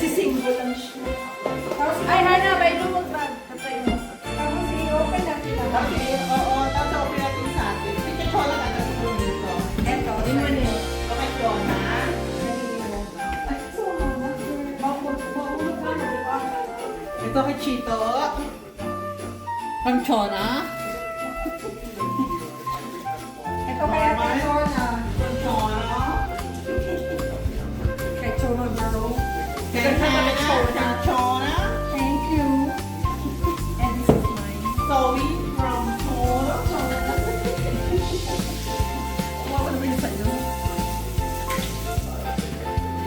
Nagsisingle lang siya. Tapos, Ay, Hana, may lumot ba? tapos i-open natin ang Okay, oo. Tapos open natin sa atin. Sige, chola na kasi po dito. Eto. Hindi mo na. Okay, chola. Ito kay Chito. Pang chona. Ito kaya kay Chona. Pang chona. Kay Chona Baro. Kay Chona. Chona. Thank you. And this is mine. Zoe from Chona. Kuha ko naman yung sa'yo.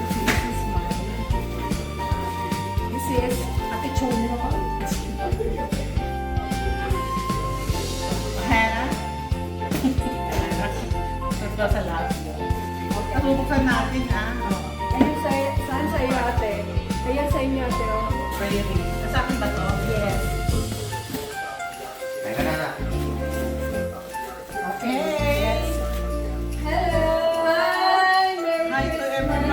This is mine. This is Ate Chona. Hannah. Ito sa last mo. Bubuksan natin, ah. Ayun saan sa iyo ate? Ayan sa inyo ate. Oh. Prairie. Sa akin ba to? Yes. Teka na. Okay. Hello! Hi! Merry Hi to everybody.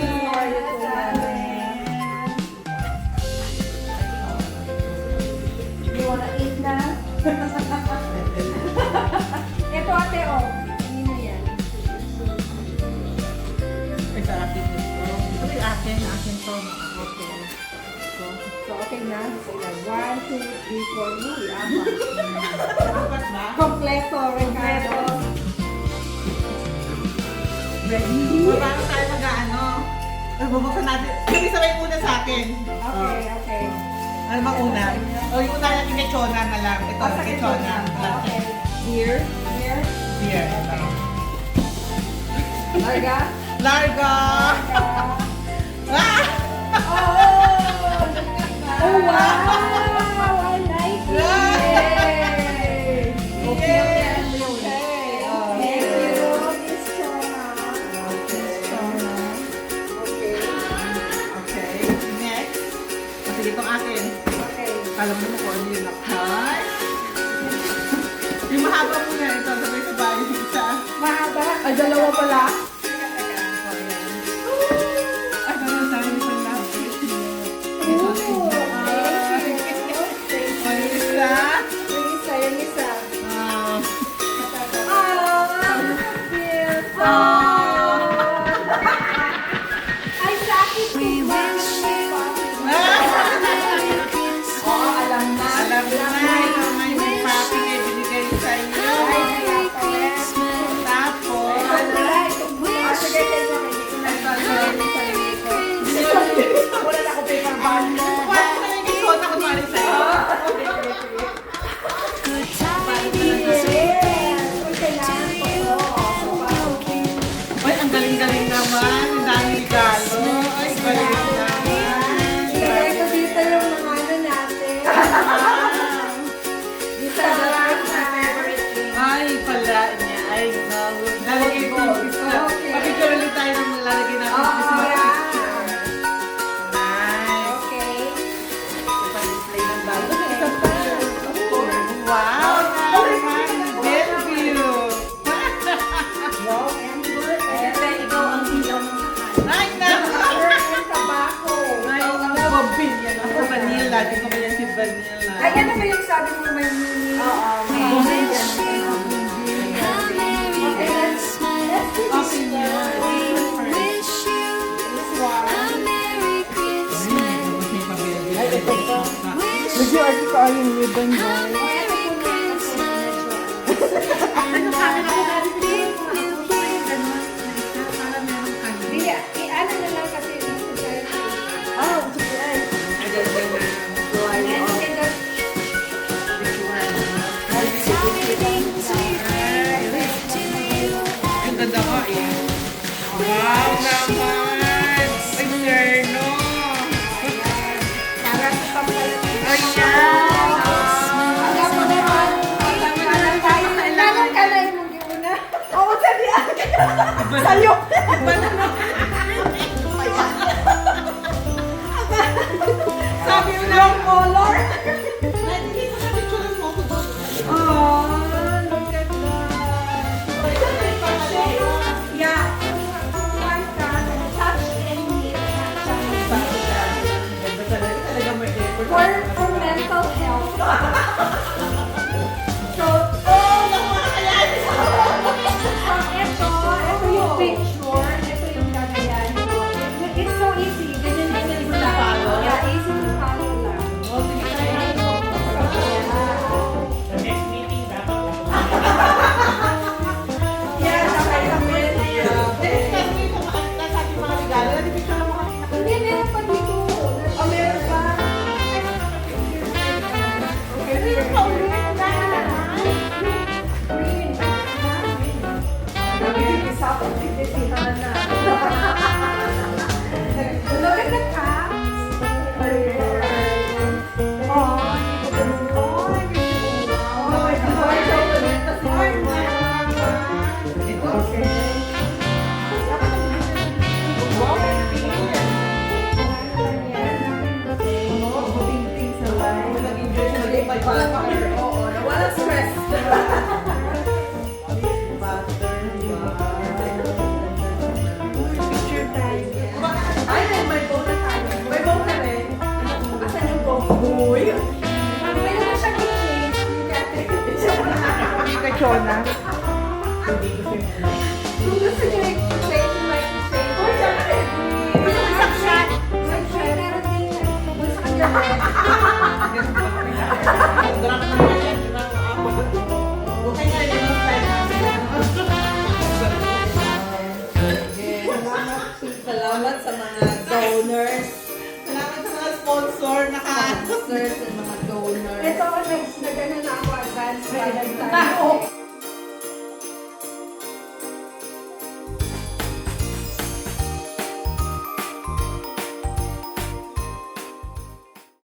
How are you today? You wanna eat na? Ito ate, oh. Kanino yan? Ay, sa akin ito. Ito yung akin. Akin to. Okay. So, okay na? So, yan. 1, 2, 3, 4. Uy, apat. Dapat ba? Kompleto, Ricardo. Ready? Paano tayo mag-ano? Bubuksan natin. Sabi sabay muna sa akin. Okay, okay. Ano bang una? O, yung una natin kay Chona na lang. Ito, Oh, sa kay Chona. Okay. Here. Here. Here. Larga. Larga! Ah! Oh, wow! I like it! Yay! Okay. Okay. Thank you, Miss Chona. Okay. Okay. Next. Sige, itong akin. Okay. Alam mo kung ano yun. Hi! Yung mahaba muna ito. Sabay-sabay. Isa. Mahaba. Ay, dalawa pala. Ay, parang sabi ni Pala. Ooh, thank you. Ay, isa. Yung isa, yung isa. Ah. Oh, beautiful. Ay, sakit ko ba? Oo, alam na. Alam mo na, may papi na binigay sa iyo. Tapos, Sige, sige, wala na ako paper bag. kuwan ko na yung gisona ko mali sa iyo. Ay, ang galing-galing naman. Ang dami regalo. Ay, galing naman. Ito dito yung mga ano natin. Dito na Ay, pala niya. Ay, no. Lalagay ko. Okay. Papicture ulit tayo ng lalagay natin sa Christmas picture. Nice. Okay. Pa-display ng bago. Wow, naman. Bellevue. Wow, Amber and Ay, naman. Amber and tobacco. Ay, ako, billion. Ako, vanilla. Di ko ba yan si vanilla? Ay, ano ba yung sabi mo may mini? Oo, may Okay, ganyan. Okay niya. Ay, ito to. Would you argue ka yung ribbon boy? Ano kami na natin dito? Para meron kami. Hindi, i-ano na lang kasi dito tayo. Oh, surprise. Ayan, ganda. Ang ganda ko eh. Wow naman! Ay, terno! Para sa pampalit. Ayan! donors. Salamat sa mga sponsor. Sponsors and mga donors. Ito, nag-ano na ako, advance. Tao.